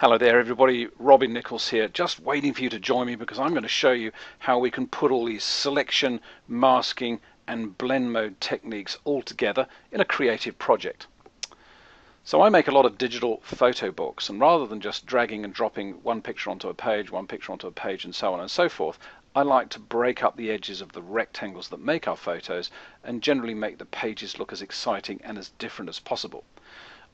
Hello there everybody, Robin Nichols here, just waiting for you to join me because I'm going to show you how we can put all these selection, masking and blend mode techniques all together in a creative project. So I make a lot of digital photo books, and rather than just dragging and dropping one picture onto a page, and so on and so forth, I like to break up the edges of the rectangles that make our photos and generally make the pages look as exciting and as different as possible.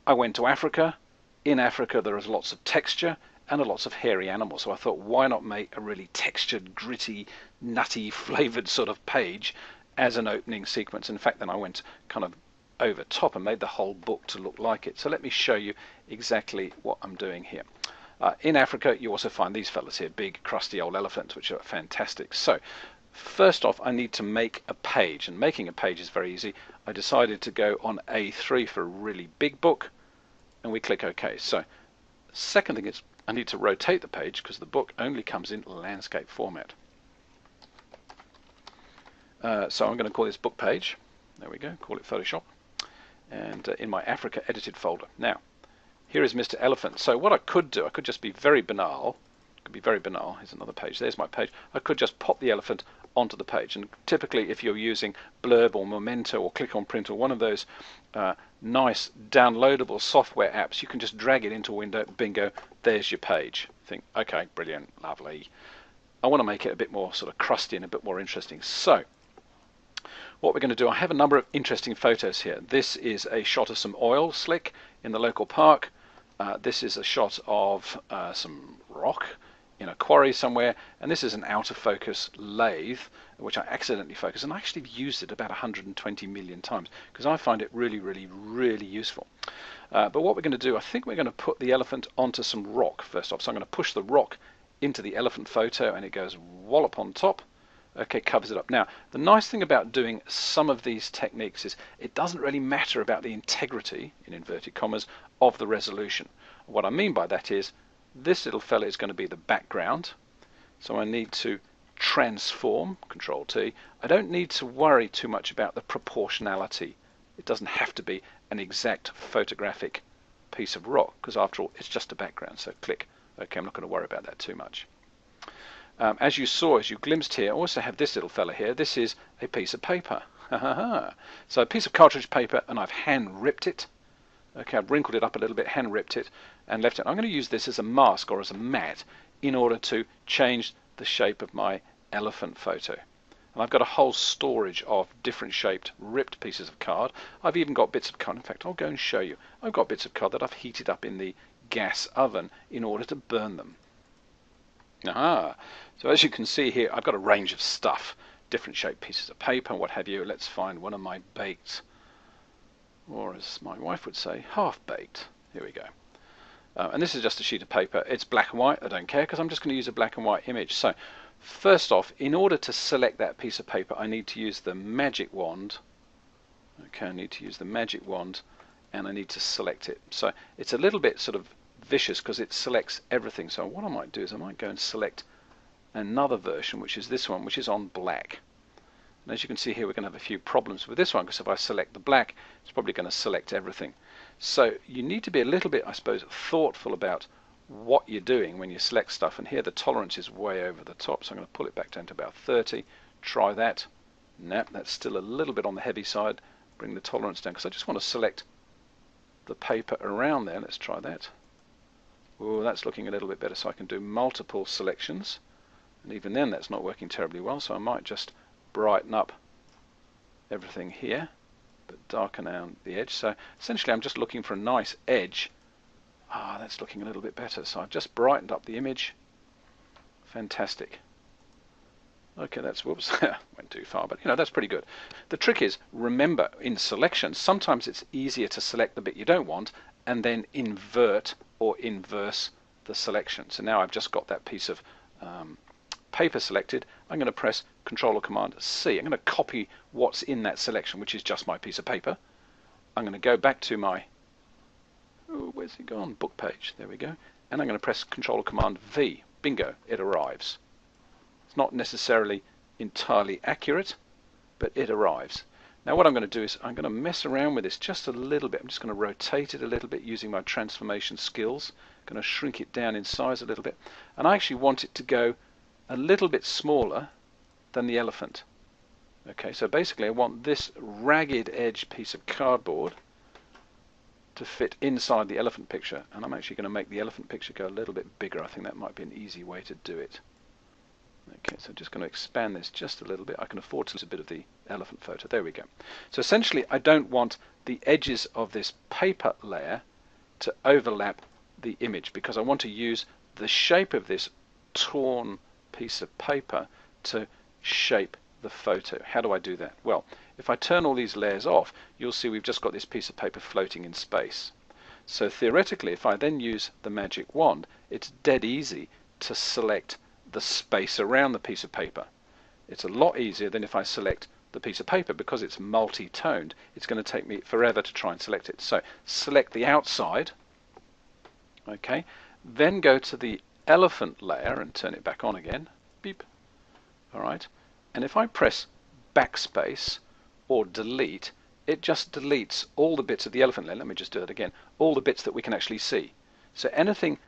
I went to Africa. In Africa there is lots of texture and lots of hairy animals, so I thought, why not make a really textured, gritty, nutty, flavoured sort of page as an opening sequence. In fact, then I went kind of over top and made the whole book to look like it. So let me show you exactly what I'm doing here. In Africa you also find these fellas here, big crusty old elephants, which are fantastic. So first off, I need to make a page, and making a page is very easy. I decided to go on A3 for a really big book, and we click OK. So second thing is I need to rotate the page because the book only comes in landscape format. So I'm going to call this book page. There we go, call it Photoshop, and in my Africa edited folder. Now here is Mr. Elephant. So what I could do, I could just be very banal. Here's another page. There's my page. I could just pop the elephant onto the page, and typically if you're using Blurb or Memento or Click on Print or one of those nice downloadable software apps, you can just drag it into a window, bingo, there's your page. Think, okay, brilliant, lovely. I want to make it a bit more sort of crusty and a bit more interesting. So what we're going to do, I have a number of interesting photos here. This is a shot of some oil slick in the local park. This is a shot of some rock in a quarry somewhere, and this is an out of focus lathe which I accidentally focused, and I actually used it about 120 million times because I find it really useful. But what we're going to do, I think we're going to put the elephant onto some rock first off. So I'm going to push the rock into the elephant photo and it goes wallop on top. Okay, covers it up. Now the nice thing about doing some of these techniques is it doesn't really matter about the integrity, in inverted commas, of the resolution. What I mean by that is this little fella is going to be the background, so I need to transform, Control T. I don't need to worry too much about the proportionality. It doesn't have to be an exact photographic piece of rock because after all it's just a background. So click OK. I'm not going to worry about that too much. As you saw, as you glimpsed here, I also have this little fella here. This is a piece of paper. So a piece of cartridge paper, and I've hand ripped it. Okay, I've wrinkled it up a little bit, hand ripped it and left it. I'm going to use this as a mask or as a mat in order to change the shape of my elephant photo. And I've got a whole storage of different shaped ripped pieces of card. I've even got bits of card. In fact, I'll go and show you. I've got bits of card that I've heated up in the gas oven in order to burn them. So as you can see here, I've got a range of stuff, different shaped pieces of paper and what have you. Let's find one of my baked, or as my wife would say, half-baked. Here we go. And this is just a sheet of paper. It's black and white. I don't care because I'm just going to use a black and white image. So first off, in order to select that piece of paper, I need to use the magic wand. Okay, I need to use the magic wand and I need to select it. So it's a little bit sort of vicious because it selects everything. So what I might do is I might go and select another version, which is this one, which is on black. And as you can see here, we're going to have a few problems with this one because if I select the black, it's probably going to select everything. So you need to be a little bit, I suppose, thoughtful about what you're doing when you select stuff. And here the tolerance is way over the top, so I'm going to pull it back down to about 30. Try that. Nope, that's still a little bit on the heavy side. Bring the tolerance down because I just want to select the paper around there. Let's try that. Oh, that's looking a little bit better, so I can do multiple selections. And even then that's not working terribly well, so I might just brighten up everything here but darken down the edge. So essentially I'm just looking for a nice edge. That's looking a little bit better, so I've just brightened up the image. Fantastic. Okay, that's, whoops, went too far, but you know, that's pretty good. The trick is, remember, in selection sometimes it's easier to select the bit you don't want and then invert or inverse the selection. So now I've just got that piece of paper selected. I'm going to press Control or Command C. I'm going to copy what's in that selection, which is just my piece of paper. I'm going to go back to my, where's it gone? Book page. There we go. And I'm going to press Control or Command V. Bingo, it arrives. It's not necessarily entirely accurate, but it arrives. Now what I'm going to do is I'm going to mess around with this just a little bit. I'm just going to rotate it a little bit using my transformation skills. I'm going to shrink it down in size a little bit. And I actually want it to go a little bit smaller than the elephant. Okay, so basically I want this ragged edge piece of cardboard to fit inside the elephant picture, and I'm actually going to make the elephant picture go a little bit bigger. I think that might be an easy way to do it. Okay, so I'm just going to expand this just a little bit. I can afford to lose a bit of the elephant photo. There we go. So essentially I don't want the edges of this paper layer to overlap the image, because I want to use the shape of this torn piece of paper to shape the photo. How do I do that? Well, if I turn all these layers off, you'll see we've just got this piece of paper floating in space. So theoretically, if I then use the magic wand, it's dead easy to select the space around the piece of paper. It's a lot easier than if I select the piece of paper, because it's multi-toned. It's going to take me forever to try and select it. So select the outside, okay, then go to the elephant layer and turn it back on again. Beep. All right. And if I press backspace or delete, it just deletes all the bits of the elephant layer. Let me just do that again. All the bits that we can actually see. So anything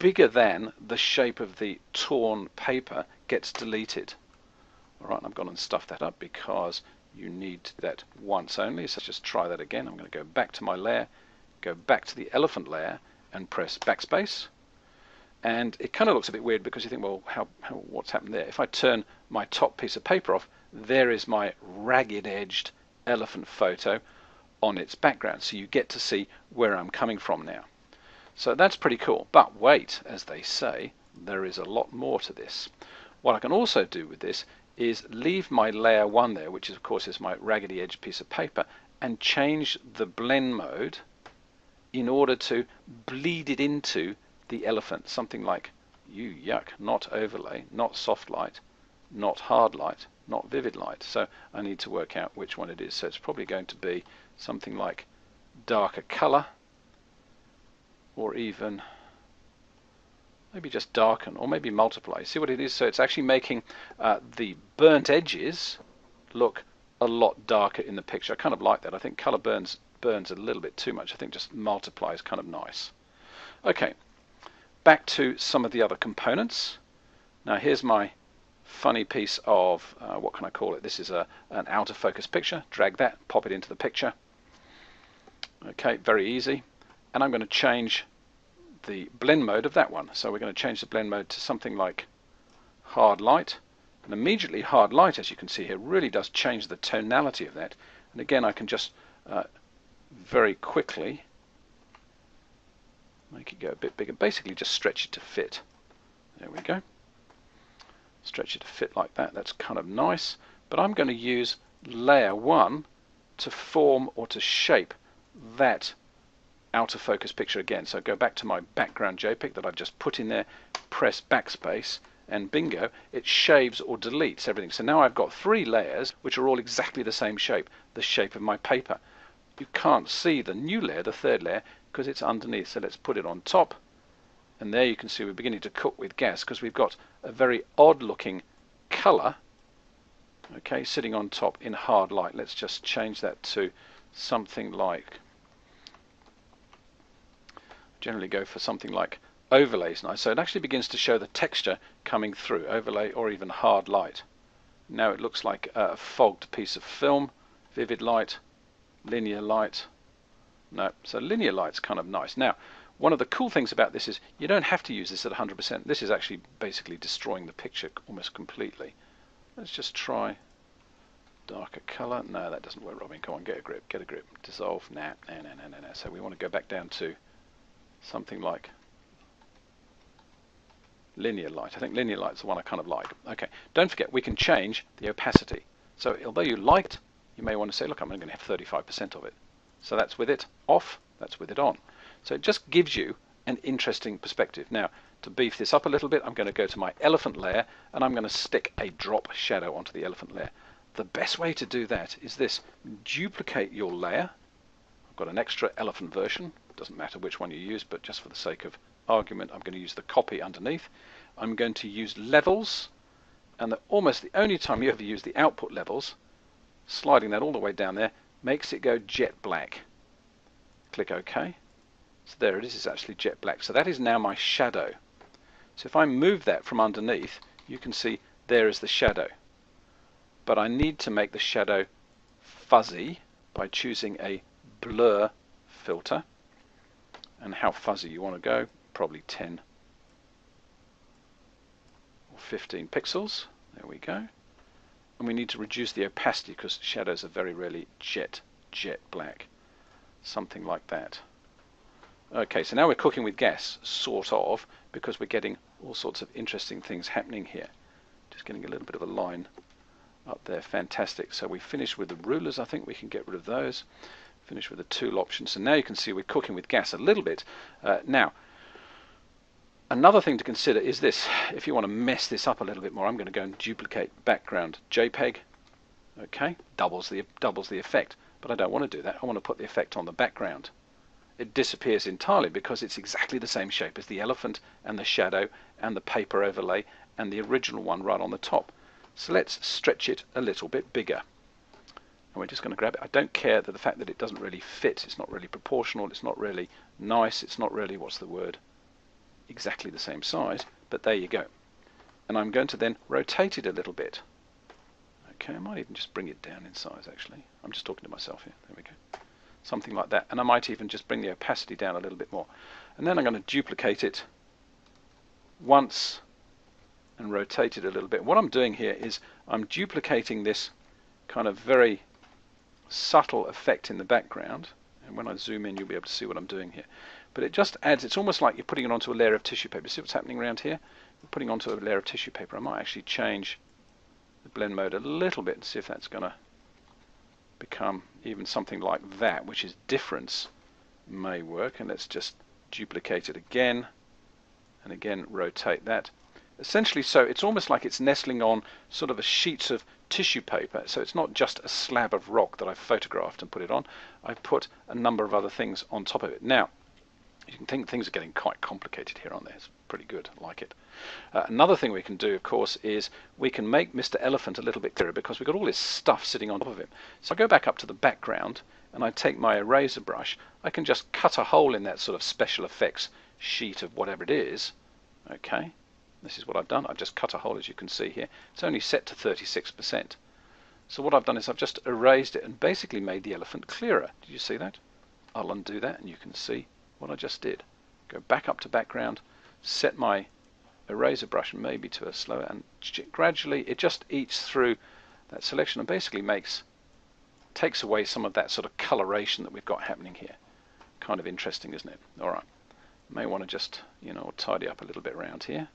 bigger than the shape of the torn paper gets deleted. All right, I've gone and stuffed that up because you need that once only. So let's just try that again. I'm going to go back to my layer, go back to the elephant layer and press backspace. And it kind of looks a bit weird because you think, well, what's happened there? If I turn my top piece of paper off, there is my ragged edged elephant photo on its background. So you get to see where I'm coming from now. So that's pretty cool. But wait, as they say, there is a lot more to this. What I can also do with this is leave my layer 1 there, which is, of course is my raggedy edged piece of paper, and change the blend mode in order to bleed it into the elephant. Something like, yuck, not overlay, not soft light, not hard light, not vivid light. So I need to work out which one it is. So it's probably going to be something like darker color, or even maybe just darken, or maybe multiply. See what it is? So it's actually making the burnt edges look a lot darker in the picture. I kind of like that. I think color burns a little bit too much. I think just multiply is kind of nice. Okay, back to some of the other components. Now here's my funny piece of, what can I call it? This is an out of focus picture. Drag that, pop it into the picture. Okay, very easy. And I'm going to change the blend mode of that one. So we're going to change the blend mode to something like hard light. And immediately hard light, as you can see here, really does change the tonality of that. And again, I can just very quickly make it go a bit bigger. Basically just stretch it to fit. There we go. Stretch it to fit like that. That's kind of nice. But I'm going to use layer 1 to form or to shape that out of focus picture again. So go back to my background JPEG that I've just put in there, press backspace, and bingo, it shaves or deletes everything. So now I've got 3 layers which are all exactly the same shape, the shape of my paper. You can't see the new layer, the 3rd layer, because it's underneath. So let's put it on top, and there you can see we're beginning to cook with gas because we've got a very odd looking color, okay, sitting on top in hard light. Let's just change that to something like, generally go for something like overlays nice. So it actually begins to show the texture coming through, overlay or even hard light. Now it looks like a fogged piece of film, vivid light, linear light. No, so linear light's kind of nice. Now, one of the cool things about this is you don't have to use this at 100%. This is actually basically destroying the picture almost completely. Let's just try darker color. No, that doesn't work, Robin. Come on, get a grip, get a grip. Dissolve. Nah. So we want to go back down to something like linear light. I think linear light's the one I kind of like. Okay, don't forget we can change the opacity. So although you liked, you may want to say, look, I'm only going to have 35% of it. So that's with it off, that's with it on. So it just gives you an interesting perspective. Now, to beef this up a little bit, I'm going to go to my elephant layer and I'm going to stick a drop shadow onto the elephant layer. The best way to do that is this. Duplicate your layer. I've got an extra elephant version. Doesn't matter which one you use, but just for the sake of argument, I'm going to use the copy underneath. I'm going to use levels, and almost the only time you ever use the output levels sliding that all the way down there, makes it go jet black. Click OK. So there it is, it's actually jet black. So that is now my shadow. So if I move that from underneath, you can see there is the shadow. But I need to make the shadow fuzzy by choosing a blur filter. And how fuzzy you want to go, probably 10 or 15 pixels. There we go. And we need to reduce the opacity because shadows are very rarely jet black. Something like that. Okay, so now we're cooking with gas, sort of, because we're getting all sorts of interesting things happening here. Just getting a little bit of a line up there. Fantastic. So we finished with the rulers. I think we can get rid of those. Finish with the tool options. So now you can see we're cooking with gas a little bit. Now, another thing to consider is this. If you want to mess this up a little bit more, I'm going to go and duplicate background JPEG. Okay, doubles the effect. But I don't want to do that. I want to put the effect on the background. It disappears entirely because it's exactly the same shape as the elephant and the shadow and the paper overlay and the original one right on the top. So let's stretch it a little bit bigger. And we're just going to grab it. I don't care that the fact that it doesn't really fit. It's not really proportional. It's not really nice. It's not really, what's the word, exactly the same size. But there you go. And I'm going to then rotate it a little bit. Okay, I might even just bring it down in size actually. I'm just talking to myself here. There we go. Something like that. And I might even just bring the opacity down a little bit more. And then I'm going to duplicate it once and rotate it a little bit. What I'm doing here is I'm duplicating this kind of very subtle effect in the background. And when I zoom in, you'll be able to see what I'm doing here. But it just adds, it's almost like you're putting it onto a layer of tissue paper. See what's happening around here? We're putting onto a layer of tissue paper. I might actually change the blend mode a little bit and see if that's going to become even something like that, which is difference may work. And let's just duplicate it again and again rotate that. Essentially, so it's almost like it's nestling on sort of a sheet of tissue paper. So it's not just a slab of rock that I've photographed and put it on. I've put a number of other things on top of it. Now, you can think things are getting quite complicated here on there. It's pretty good. I like it. Another thing we can do, of course, is we can make Mr. Elephant a little bit clearer because we've got all this stuff sitting on top of him. So I go back up to the background and I take my eraser brush. I can just cut a hole in that sort of special effects sheet of whatever it is. Okay, this is what I've done. I've just cut a hole, as you can see here. It's only set to 36%. So what I've done is I've just erased it and basically made the elephant clearer. Did you see that? I'll undo that and you can see what I just did. Go back up to background, set my eraser brush maybe to a slower, and gradually it just eats through that selection and basically takes away some of that sort of coloration that we've got happening here. Kind of interesting, isn't it? Alright, may want to just, tidy up a little bit around here.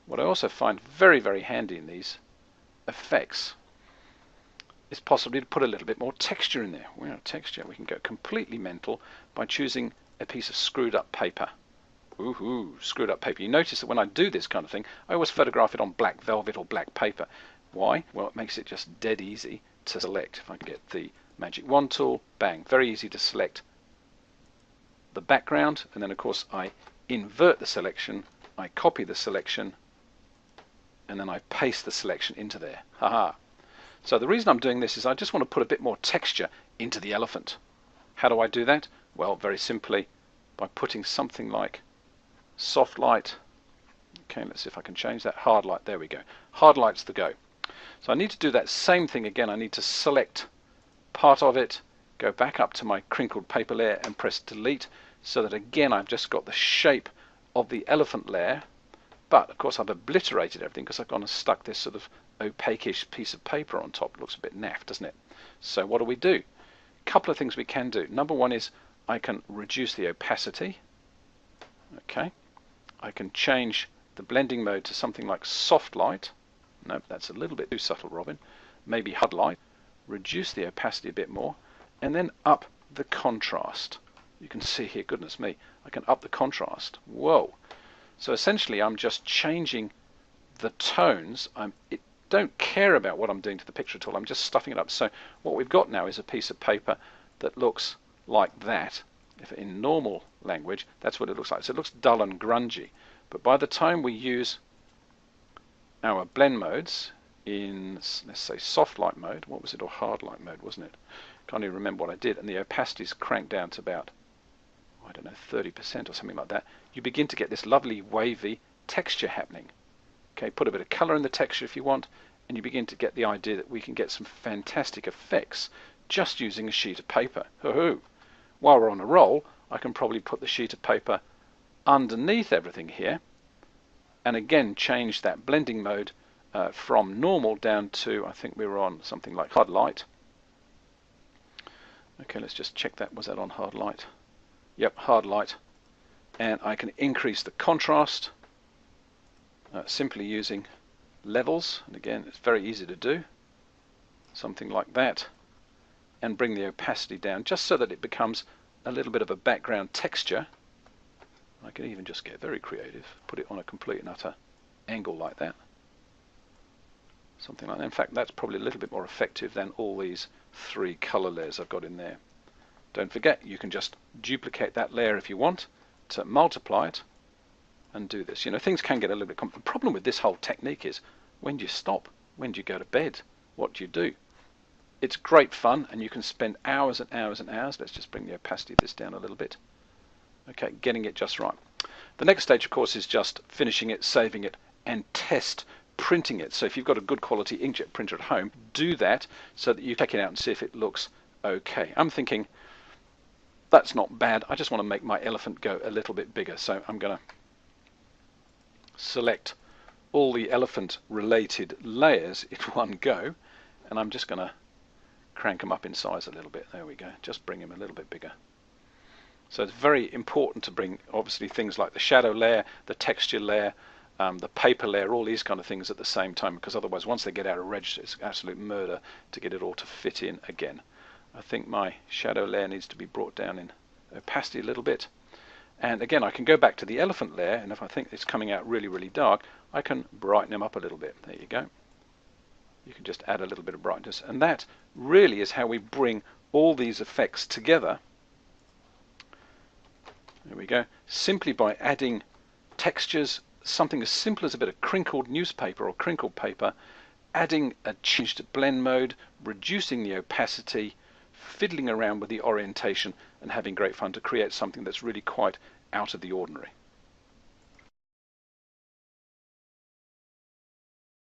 What I also find very, very handy in these effects is possibly to put a little bit more texture in there. Well, texture, we can go completely mental by choosing a piece of screwed up paper. Ooh, screwed up paper. You notice that when I do this kind of thing, I always photograph it on black velvet or black paper. Why? Well, it makes it just dead easy to select. If I can get the magic wand tool, bang, very easy to select the background, and then of course I invert the selection, I copy the selection, and then I paste the selection into there. Haha. So the reason I'm doing this is I just want to put a bit more texture into the elephant. How do I do that? Well, very simply by putting something like soft light. Okay, let's see if I can change that. Hard light, there we go. Hard light's the go. So I need to do that same thing again. I need to select part of it, go back up to my crinkled paper layer and press delete, so that again I've just got the shape of the elephant layer, but of course I've obliterated everything because I've gone and stuck this sort of opaque-ish piece of paper on top. It looks a bit naff, doesn't it? So what do we do? A couple of things we can do. Number one is I can reduce the opacity. Okay, I can change the blending mode to something like soft light. Nope, that's a little bit too subtle, Robin. Maybe hard light. Reduce the opacity a bit more, and then up the contrast. You can see here, goodness me, I can up the contrast. Whoa! So essentially, I'm just changing the tones. Don't care about what I'm doing to the picture at all. I'm just stuffing it up. So what we've got now is a piece of paper that looks like that. If in normal language, that's what it looks like. So it looks dull and grungy. But by the time we use our blend modes, in, let's say, soft light mode. What was it, or hard light mode, wasn't it? Can't even remember what I did. And the opacity's cranked down to about, I don't know, 30% or something like that. You begin to get this lovely wavy texture happening. Okay, put a bit of color in the texture if you want, and you begin to get the idea that we can get some fantastic effects just using a sheet of paper. Hoo-hoo. While we're on a roll, I can probably put the sheet of paper underneath everything here, and again change that blending mode from normal down to, I think we were on something like hard light. Okay, let's just check that. Was that on hard light? Yep, hard light. And I can increase the contrast simply using levels. And again, it's very easy to do. Something like that. And bring the opacity down just so that it becomes a little bit of a background texture. I can even just get very creative. Put it on a complete and utter angle like that. Something like that. In fact, that's probably a little bit more effective than all these 3 color layers I've got in there. Don't forget, you can just duplicate that layer if you want to multiply it and do this. You know, things can get a little bit complicated. The problem with this whole technique is, when do you stop? When do you go to bed? What do you do? It's great fun, and you can spend hours and hours and hours. Let's just bring the opacity of this down a little bit. Okay, getting it just right. The next stage, of course, is just finishing it, saving it, and test printing it. So if you've got a good quality inkjet printer at home, do that so that you check it out and see if it looks okay. I'm thinking, that's not bad. I just want to make my elephant go a little bit bigger. So I'm going to select all the elephant related layers in one go, and I'm just going to crank them up in size a little bit. There we go. Just bring them a little bit bigger. So it's very important to bring, obviously, things like the shadow layer, the texture layer, the paper layer, all these kind of things at the same time, because otherwise, once they get out of register, it's absolute murder to get it all to fit in again. I think my shadow layer needs to be brought down in opacity a little bit. And again, I can go back to the elephant layer, and if I think it's coming out really, really dark, I can brighten them up a little bit. There you go. You can just add a little bit of brightness. And that really is how we bring all these effects together. There we go. Simply by adding textures, something as simple as a bit of crinkled newspaper or crinkled paper, adding a changed blend mode, reducing the opacity, fiddling around with the orientation, and having great fun to create something that's really quite out of the ordinary.